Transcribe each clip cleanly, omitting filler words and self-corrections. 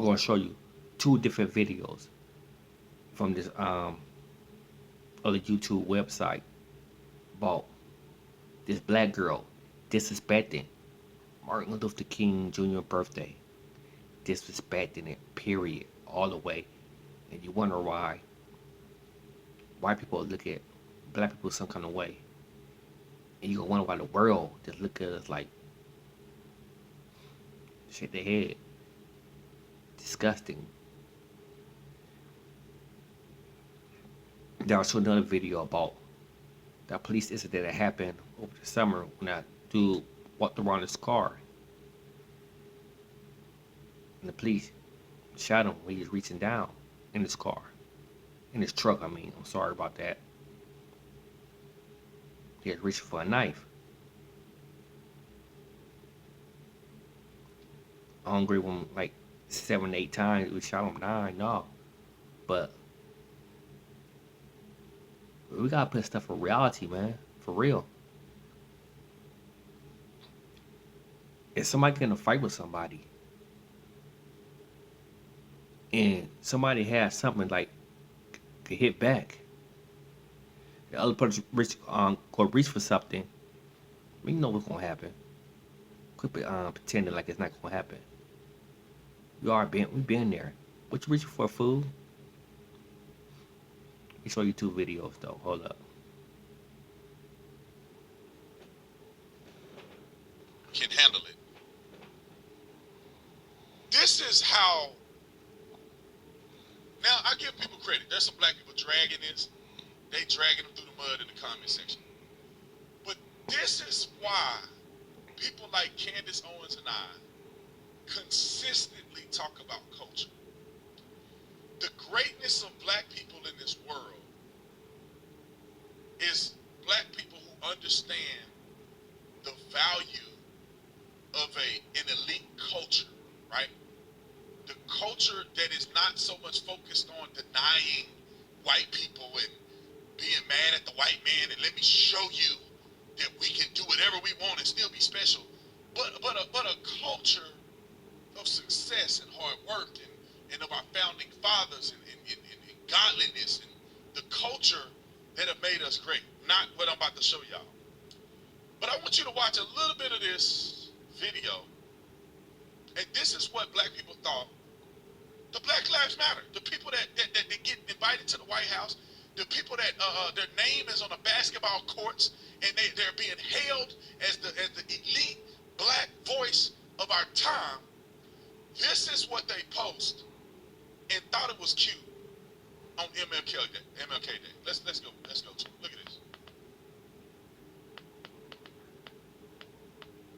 I'm gonna show you two different videos from this other YouTube website about this black girl disrespecting Martin Luther King Jr. birthday, disrespecting it, period, all the way. And you wonder why white people look at black people some kind of way, and you gonna wonder why the world just look at us like shake their head, disgusting. There was another video about that police incident that happened over the summer when that dude walked around his car and the police shot him when he was reaching down in his car, in his truck. I mean, I'm sorry about that. He was reaching for a knife. I don't agree with him like 7, 8 times. We shot him 9, no. But we gotta put stuff for reality, man. For real. If somebody get in a fight with somebody and somebody has something like could hit back, the other person go reach for something, we know what's gonna happen. Quit pretending like it's not gonna happen. We've been there. What you reaching for, food? Let me show you two videos though. Hold up. Can handle it. This is how. Now I give people credit. There's some black people dragging this. They dragging them through the mud in the comment section. But this is why people like Candace Owens and I consistently talk about culture. The greatness of black people in this world is black people who understand the value of an elite culture, right? The culture that is not so much focused on denying white people and being mad at the white man and let me show you that we can do whatever we want and still be special, but a culture of success and hard work and of our founding fathers and godliness and the culture that have made us great. Not what I'm about to show y'all. But I want you to watch a little bit of this video. And this is what black people thought. The Black Lives Matter. The people that get invited to the White House. The people that their name is on the basketball courts. And they're being hailed as the elite black voice of our time. This is what they post and thought it was cute on MLK Day. MLK Day. Let's go. Let's go to it. Look at this.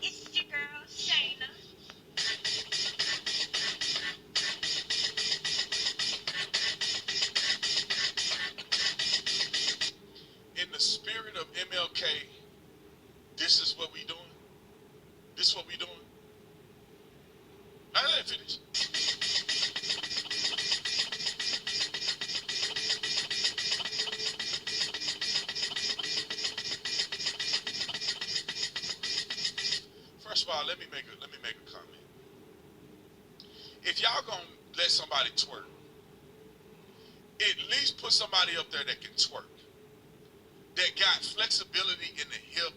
It's your girl Shayna. In the spirit of MLK, this is what we doing. This is what we doing. I didn't finish. First of all, let me make a comment. If y'all gonna let somebody twerk, at least put somebody up there that can twerk, that got flexibility in the hip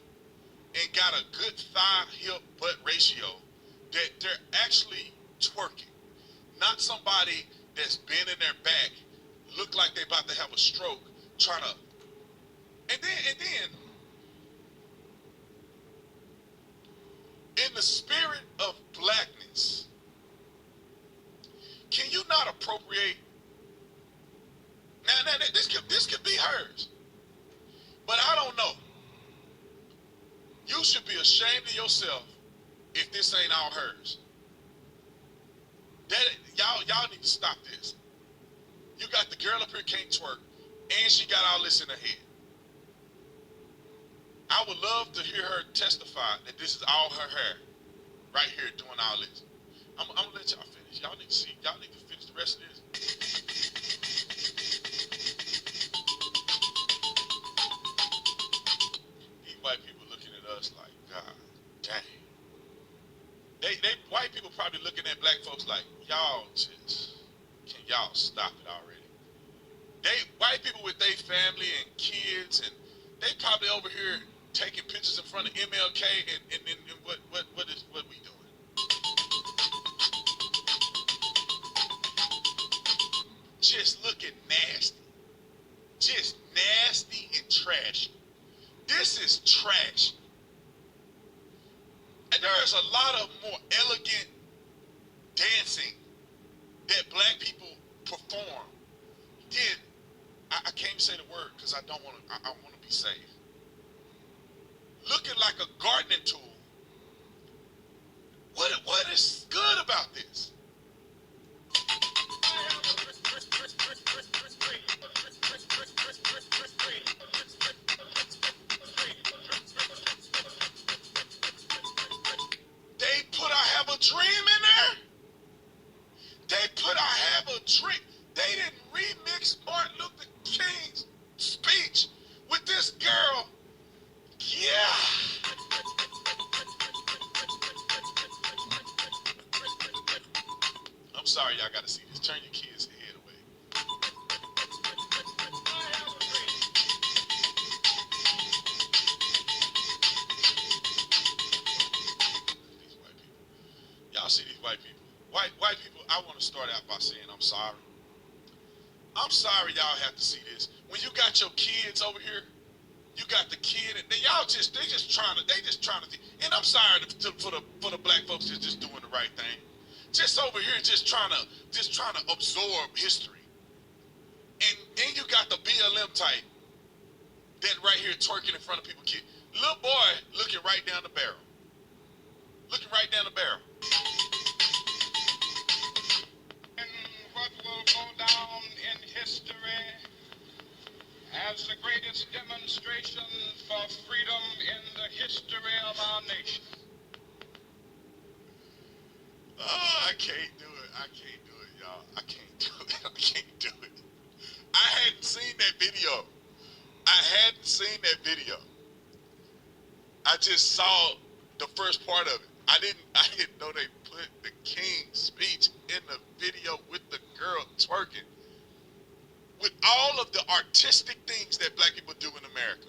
and got a good thigh hip butt ratio, that they're actually twerking, not somebody that's bending their back, look like they about to have a stroke, trying to, and then in the spirit of blackness, can you not appropriate? Now this could be hers, but I don't know. You should be ashamed of yourself if this ain't all hers. Y'all need to stop this. You got the girl up here can't twerk, and she got all this in her head. I would love to hear her testify that this is all her hair, right here doing all this. I'm gonna let y'all finish. Y'all need to see. Y'all need to finish the rest of this. These white people looking at us like, God dang. They white people probably looking at black folks like, y'all just, can y'all stop it already? White people with their family and kids, and they probably over here taking pictures in front of MLK, and what we doing? Just looking nasty. Just nasty and trashy. This is trash. And there is a lot of more elegant dancing that black people perform. Then I can't say the word because I don't want to. I want to be safe. Looking like a gardening tool. What is good about this? They put I Have a Dream in there. They put I Have a Dream. They didn't remix Martin Luther King's speech with this girl. Yeah. I'm sorry, y'all gotta see this. Turn your kids' head away. These white people. Y'all see these white people. White people, I want to start out by saying I'm sorry. I'm sorry y'all have to see this. When you got your kids over here, you got the kid, and they just trying to. And I'm sorry for the black folks that's just doing the right thing. Just over here, just trying to absorb history. And then you got the BLM type that right here twerking in front of people's kids. Little boy looking right down the barrel. Looking right down the barrel. And what will go down in history as the greatest demonstration for freedom in the history of our nation. Oh, I can't do it. I can't do it, y'all. I can't do it. I can't do it. I hadn't seen that video. I just saw the first part of it. I didn't know they put the King's speech in the video with the girl twerking. With all of the artistic things that black people do in America.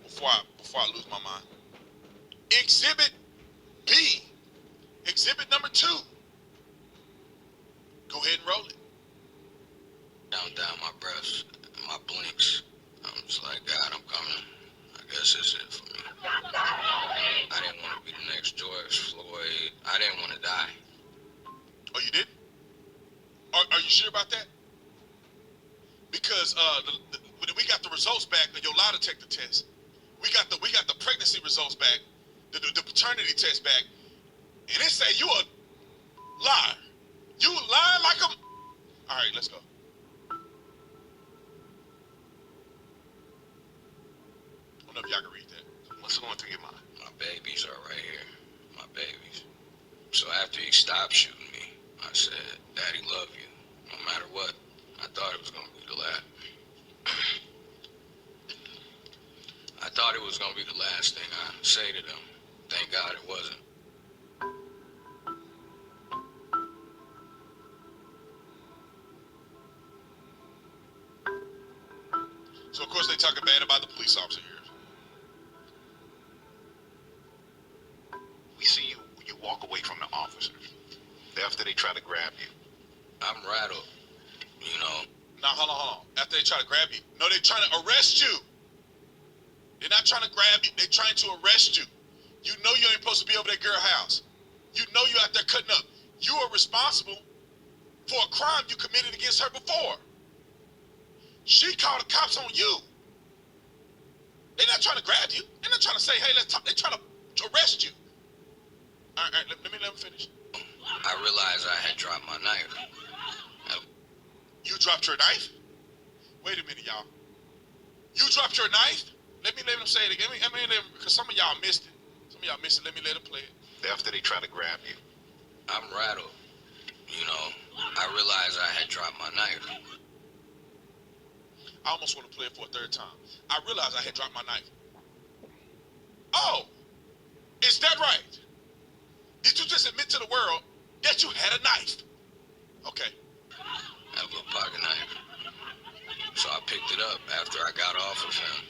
Before I lose my mind. Exhibit B. Exhibit number 2. Go ahead and roll it. Down my breath, my blinks. I'm just like, God, I'm coming. I guess this is it for me. I didn't want to be the next George Floyd. I didn't want to die. Oh, you didn't? Are you sure about that? Because when we got the results back of your lie detector test, we got the pregnancy results back, the paternity test back, and it say you a liar. You lie like a. All right, let's go. I don't know if y'all can read that. What's going through your mind? My babies are right here. My babies. So after he stopped shooting me, I said, Daddy, love you. No matter what. I thought it was going to be the last. I thought it was going to be the last thing I say to them. Thank God it wasn't. So of course they talking bad about the police officer here. We see you walk away from the officers after they try to grab you. I'm rattled, you know. Now hold on. After they try to grab you, no, they're trying to arrest you. They're not trying to grab you. They're trying to arrest you. You know you ain't supposed to be over that girl's house. You know you out there cutting up. You are responsible for a crime you committed against her before. She called the cops on you. They're not trying to grab you. They're not trying to say, hey, let's talk. They're trying to arrest you. All right, let me finish. I realized I had dropped my knife. You dropped your knife? Wait a minute, y'all. You dropped your knife? Let me let him say it again. Because some of y'all missed it. Let me let him play it. After they try to grab you. I'm rattled. You know, I realized I had dropped my knife. I almost want to play it for a third time. I realized I had dropped my knife. Oh, is that right? Did you just admit to the world that you had a knife. Okay. I had a little pocket knife. So I picked it up after I got off of him.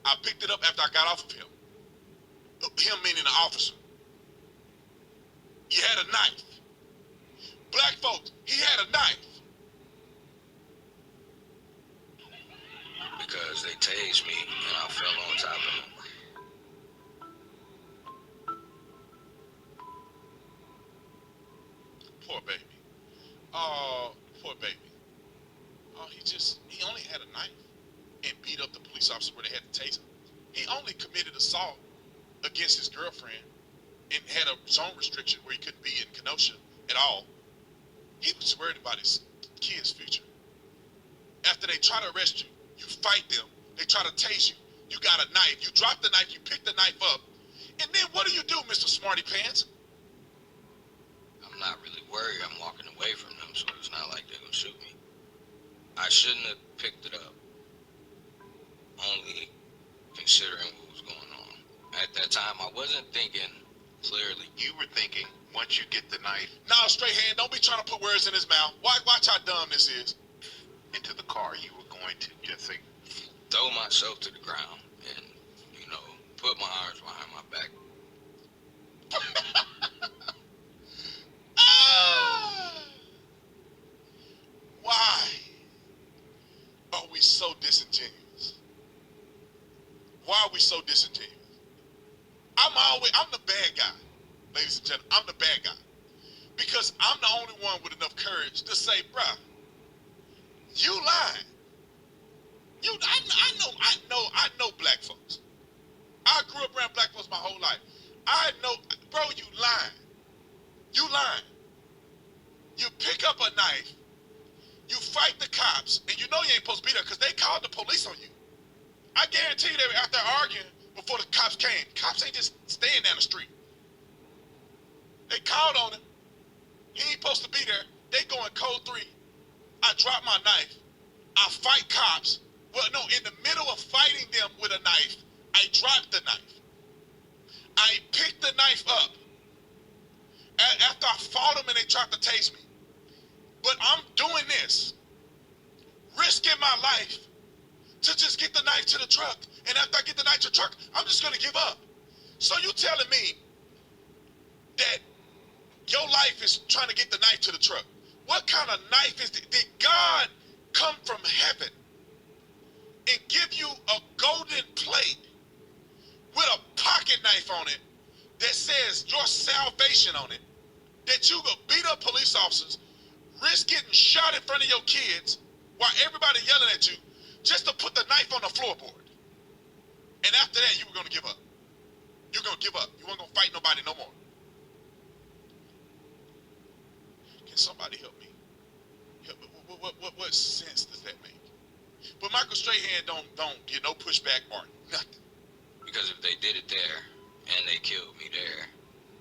I picked it up after I got off of him. Him meaning the officer. You had a knife. Black folks, he had a knife. Because they tased me and I fell on top of them. Poor baby. Oh, poor baby. Oh, he only had a knife and beat up the police officer where they had to tase him. He only committed assault against his girlfriend and had a zone restriction where he couldn't be in Kenosha at all. He was worried about his kid's future. After they try to arrest you, you fight them. They try to tase you. You got a knife. You drop the knife. You pick the knife up. And then what do you do, Mr. Smarty Pants? I'm not really worried. I'm walking away from them, so it's not like they're gonna shoot me. I shouldn't have picked it up, only considering what was going on. At that time, I wasn't thinking clearly. You were thinking, once you get the knife Now, straight hand, don't be trying to put words in his mouth. Watch how dumb this is. into the car, you were going to just think, Throw myself to the ground and, put my arms behind my back. Ah! Why are we so disingenuous? Why are we so disingenuous? I'm the bad guy, ladies and gentlemen. I'm the bad guy. Because I'm the only one with enough courage to say, bruh, you lying. I know black folks. I grew up around black folks my whole life. I know, bro, you lying. You lying. You pick up a knife, you fight the cops, and you know you ain't supposed to be there because they called the police on you. I guarantee you they were out there arguing before the cops came. Cops ain't just staying down the street. They called on him. He ain't supposed to be there. They go in code 3. I drop my knife. I fight cops. Well, no, in the middle of fighting them with a knife, I dropped the knife. I picked the knife up. After I fought them and they tried to tase me. But I'm doing this, risking my life to just get the knife to the truck. And after I get the knife to the truck, I'm just going to give up. So you telling me that your life is trying to get the knife to the truck? What kind of knife is it? Did God come from heaven and give you a golden plate with a pocket knife on it that says your salvation on it, that you go beat up police officers, risk getting shot in front of your kids while everybody yelling at you just to put the knife on the floorboard? And after that, you were going to give up. You're going to give up. You weren't going to fight nobody no more. Can somebody help me? What sense does that make? But Michael Strahan don't get no pushback or nothing. Because if they did it there and they killed me there,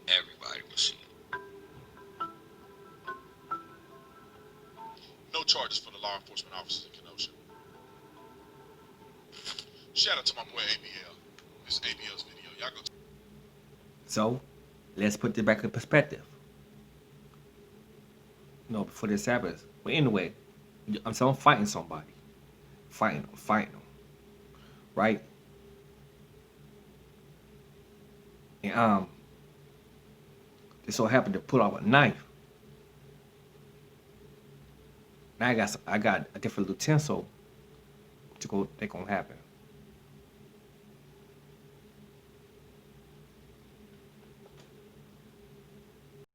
everybody would see it. No charges for the law enforcement officers in Kenosha. Shout out to my boy ABL. This is ABL's video. Y'all go. So, let's put it back in perspective. Before this happens. But anyway, I'm fighting somebody. Fighting them. Right? And they so happened to pull out a knife. Now I got a different utensil to go. They gonna happen.